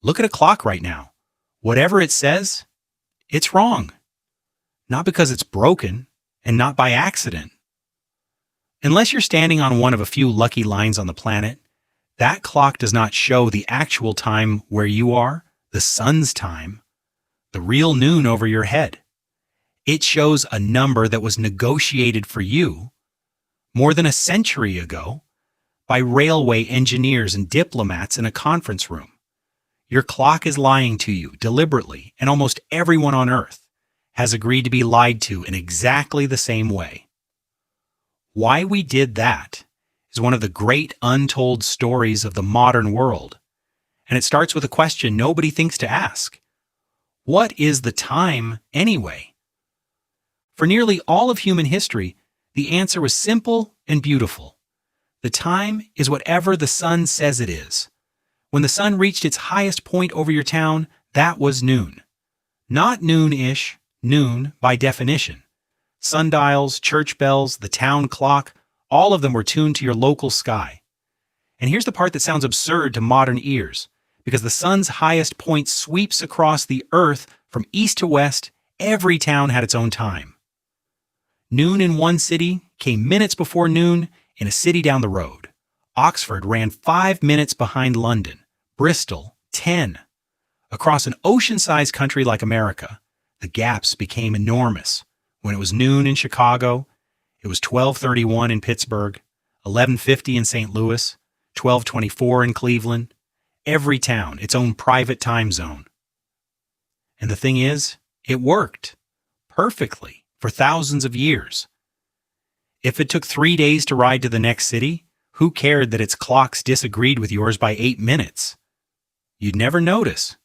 Look at a clock right now. Whatever it says, it's wrong. Not because it's broken, and not by accident. Unless you're standing on one of a few lucky lines on the planet, that clock does not show the actual time where you are, the sun's time, the real noon over your head. It shows a number that was negotiated for you more than a century ago by railway engineers and diplomats in a conference room. Your clock is lying to you deliberately, and almost everyone on Earth has agreed to be lied to in exactly the same way. Why we did that is one of the great untold stories of the modern world, and it starts with a question nobody thinks to ask. What is the time anyway? For nearly all of human history, the answer was simple and beautiful. The time is whatever the sun says it is. When the sun reached its highest point over your town, that was noon. Not noon-ish, noon by definition. Sundials, church bells, the town clock, all of them were tuned to your local sky. And here's the part that sounds absurd to modern ears. Because the sun's highest point sweeps across the earth from east to west, every town had its own time. Noon in one city came minutes before noon in a city down the road. Oxford ran 5 minutes behind London, Bristol 10. Across an ocean-sized country like America, the gaps became enormous. When it was noon in Chicago, it was 12:31 in Pittsburgh, 11:50 in St. Louis, 12:24 in Cleveland. Every town its own private time zone. And the thing is, it worked perfectly for thousands of years. If it took 3 days to ride to the next city, who cared that its clocks disagreed with yours by 8 minutes? You'd never notice.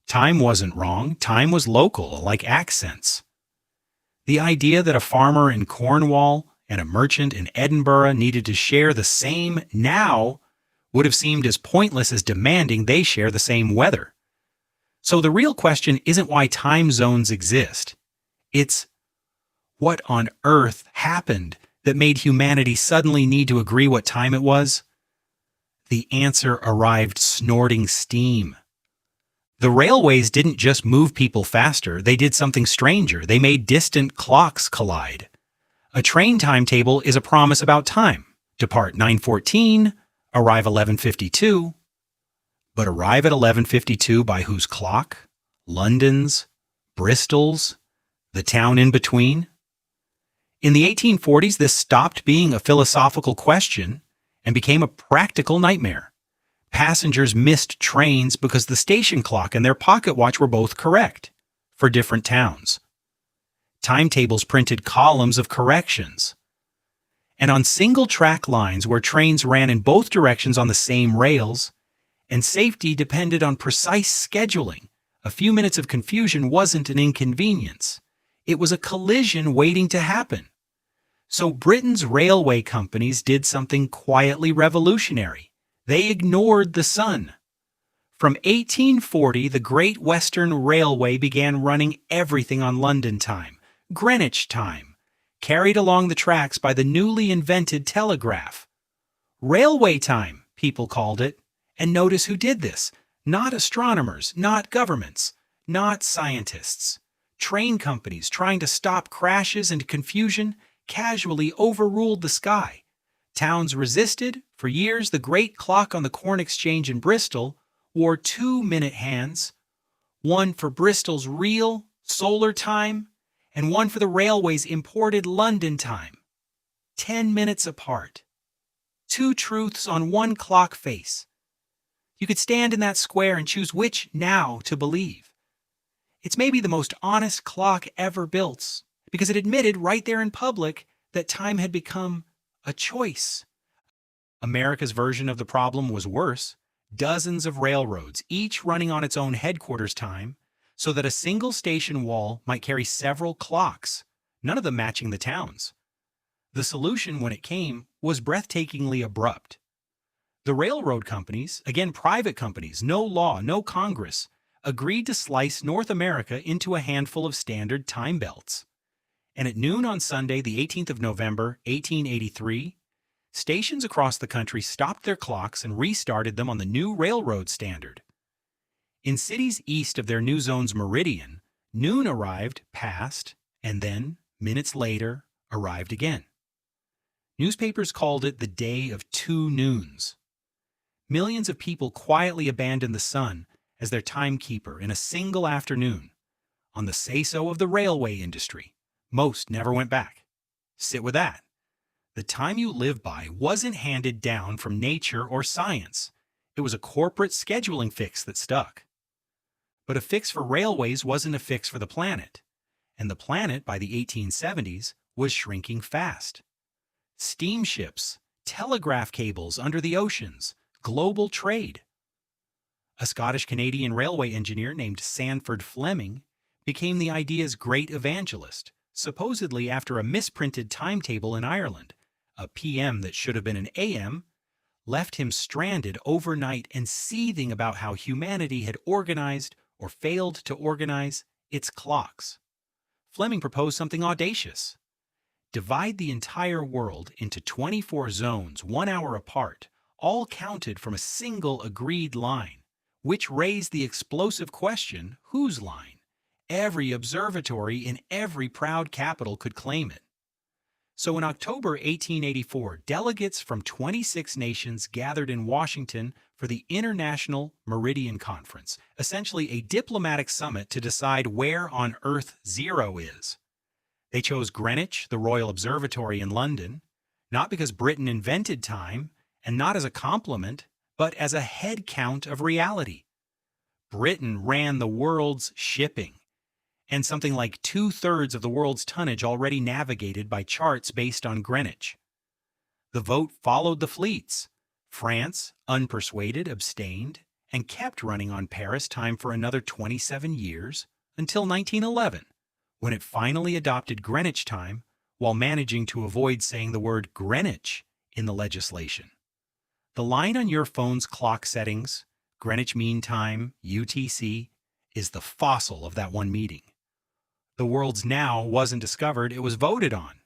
Time wasn't wrong. Time was local, like accents. The idea that a farmer in Cornwall and a merchant in Edinburgh needed to share the same now would have seemed as pointless as demanding they share the same weather. So the real question isn't why time zones exist. It's what on earth happened that made humanity suddenly need to agree what time it was? The answer arrived snorting steam. The railways didn't just move people faster, they did something stranger. They made distant clocks collide. A train timetable is a promise about time. Depart 9:14, arrive 11:52. But arrive at 11:52 by whose clock? London's? Bristol's? The town in between? In the 1840s, this stopped being a philosophical question and became a practical nightmare. Passengers missed trains because the station clock and their pocket watch were both correct for different towns. Timetables printed columns of corrections. And on single-track lines where trains ran in both directions on the same rails, and safety depended on precise scheduling, a few minutes of confusion wasn't an inconvenience. It was a collision waiting to happen. So Britain's railway companies did something quietly revolutionary. They ignored the sun. From 1840, the Great Western Railway began running everything on London time, Greenwich time, carried along the tracks by the newly invented telegraph. Railway time, people called it. And notice who did this. Not astronomers, not governments, not scientists. Train companies trying to stop crashes and confusion casually overruled the sky. Towns resisted. For years, the great clock on the Corn Exchange in Bristol wore 2-minute hands, one for Bristol's real solar time and one for the railway's imported London time. 10 minutes apart. 2 truths on one clock face. You could stand in that square and choose which now to believe. It's maybe the most honest clock ever built, because it admitted right there in public that time had become a choice. America's version of the problem was worse. Dozens of railroads, each running on its own headquarters time, so that a single station wall might carry several clocks, none of them matching the town's. The solution, when it came, was breathtakingly abrupt. The railroad companies, again private companies, no law, no Congress, agreed to slice North America into a handful of standard time belts. And at noon on Sunday, the 18th of November, 1883, stations across the country stopped their clocks and restarted them on the new railroad standard. In cities east of their new zone's meridian, noon arrived, passed, and then, minutes later, arrived again. Newspapers called it the Day of Two Noons. Millions of people quietly abandoned the sun as their timekeeper in a single afternoon. On the say-so of the railway industry, most never went back. Sit with that. The time you live by wasn't handed down from nature or science. It was a corporate scheduling fix that stuck. But a fix for railways wasn't a fix for the planet. And the planet, by the 1870s, was shrinking fast. Steamships, telegraph cables under the oceans, global trade. A Scottish-Canadian railway engineer named Sanford Fleming became the idea's great evangelist, supposedly after a misprinted timetable in Ireland. A PM that should have been an AM, left him stranded overnight and seething about how humanity had organized, or failed to organize, its clocks. Fleming proposed something audacious. Divide the entire world into 24 zones 1 hour apart, all counted from a single agreed line, which raised the explosive question, whose line? Every observatory in every proud capital could claim it. So in October 1884, delegates from 26 nations gathered in Washington for the International Meridian Conference, essentially a diplomatic summit to decide where on Earth zero is. They chose Greenwich, the Royal Observatory in London, not because Britain invented time, and not as a compliment, but as a head count of reality. Britain ran the world's shipping, and something like 2/3 of the world's tonnage already navigated by charts based on Greenwich. The vote followed the fleets. France, unpersuaded, abstained, and kept running on Paris time for another 27 years, until 1911, when it finally adopted Greenwich time while managing to avoid saying the word Greenwich in the legislation. The line on your phone's clock settings, Greenwich Mean Time, UTC, is the fossil of that one meeting. The world's now wasn't discovered, it was voted on.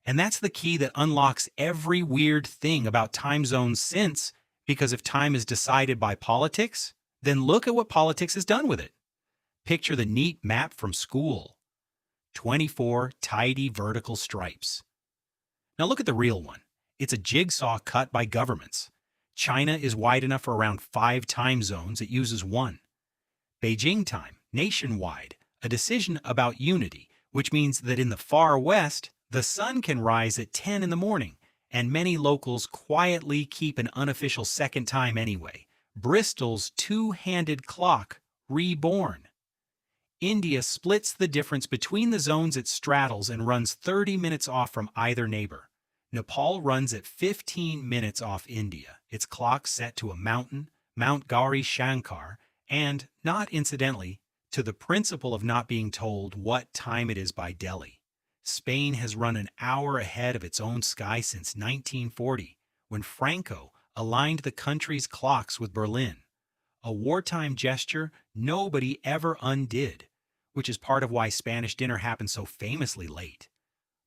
And that's the key that unlocks every weird thing about time zones since, because if time is decided by politics, then look at what politics has done with it. Picture the neat map from school. 24 tidy vertical stripes. Now look at the real one. It's a jigsaw cut by governments. China is wide enough for around 5 time zones, it uses 1. Beijing time, nationwide, a decision about unity, which means that in the far west, the sun can rise at 10 in the morning, and many locals quietly keep an unofficial second time anyway. Bristol's two-handed clock reborn. India splits the difference between the zones it straddles and runs 30 minutes off from either neighbor. Nepal runs at 15 minutes off India, its clock set to a mountain, Mount Gauri Shankar, and, not incidentally, to the principle of not being told what time it is by Delhi. Spain has run an hour ahead of its own sky since 1940, when Franco aligned the country's clocks with Berlin. A wartime gesture nobody ever undid, which is part of why Spanish dinner happens so famously late.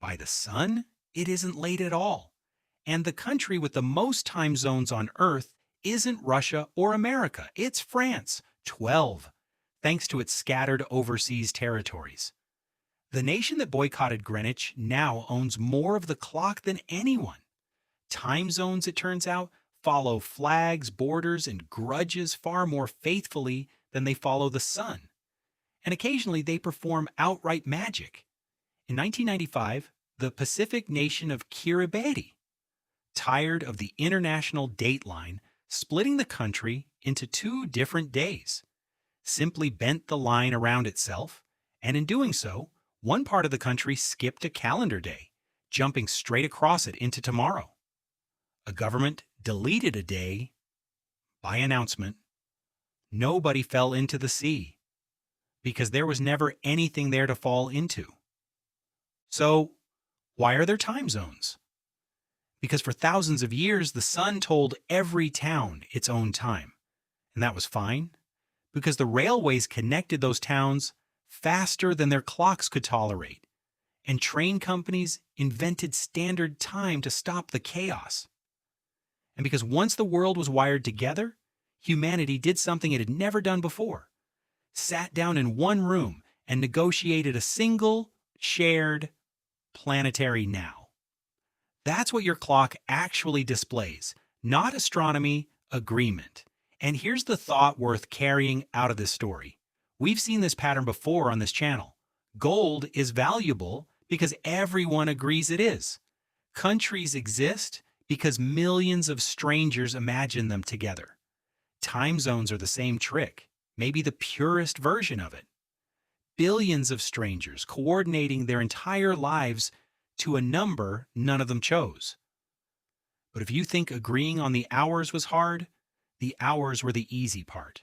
By the sun, it isn't late at all. And the country with the most time zones on Earth isn't Russia or America, it's France, 12. Thanks to its scattered overseas territories. The nation that boycotted Greenwich now owns more of the clock than anyone. Time zones, it turns out, follow flags, borders, and grudges far more faithfully than they follow the sun. And occasionally they perform outright magic. In 1995, the Pacific nation of Kiribati, tired of the international date line splitting the country into 2 different days, simply bent the line around itself, and in doing so, one part of the country skipped a calendar day, jumping straight across it into tomorrow. A government deleted a day by announcement. Nobody fell into the sea, because there was never anything there to fall into. So, why are there time zones? Because for thousands of years, the sun told every town its own time, and that was fine. Because the railways connected those towns faster than their clocks could tolerate, and train companies invented standard time to stop the chaos. And because once the world was wired together, humanity did something it had never done before. Sat down in one room and negotiated a single, shared, planetary now. That's what your clock actually displays, not astronomy, agreement. And here's the thought worth carrying out of this story. We've seen this pattern before on this channel. Gold is valuable because everyone agrees it is. Countries exist because millions of strangers imagine them together. Time zones are the same trick, maybe the purest version of it. Billions of strangers coordinating their entire lives to a number none of them chose. But if you think agreeing on the hours was hard, the hours were the easy part.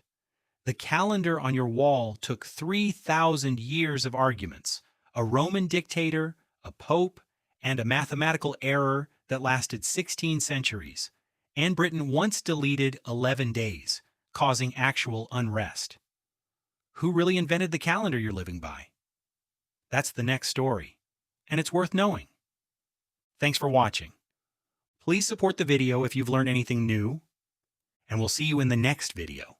The calendar on your wall took 3,000 years of arguments, a Roman dictator, a pope, and a mathematical error that lasted 16 centuries, and Britain once deleted 11 days, causing actual unrest. Who really invented the calendar you're living by? That's the next story, and it's worth knowing. Thanks for watching. Please support the video if you've learned anything new, and we'll see you in the next video.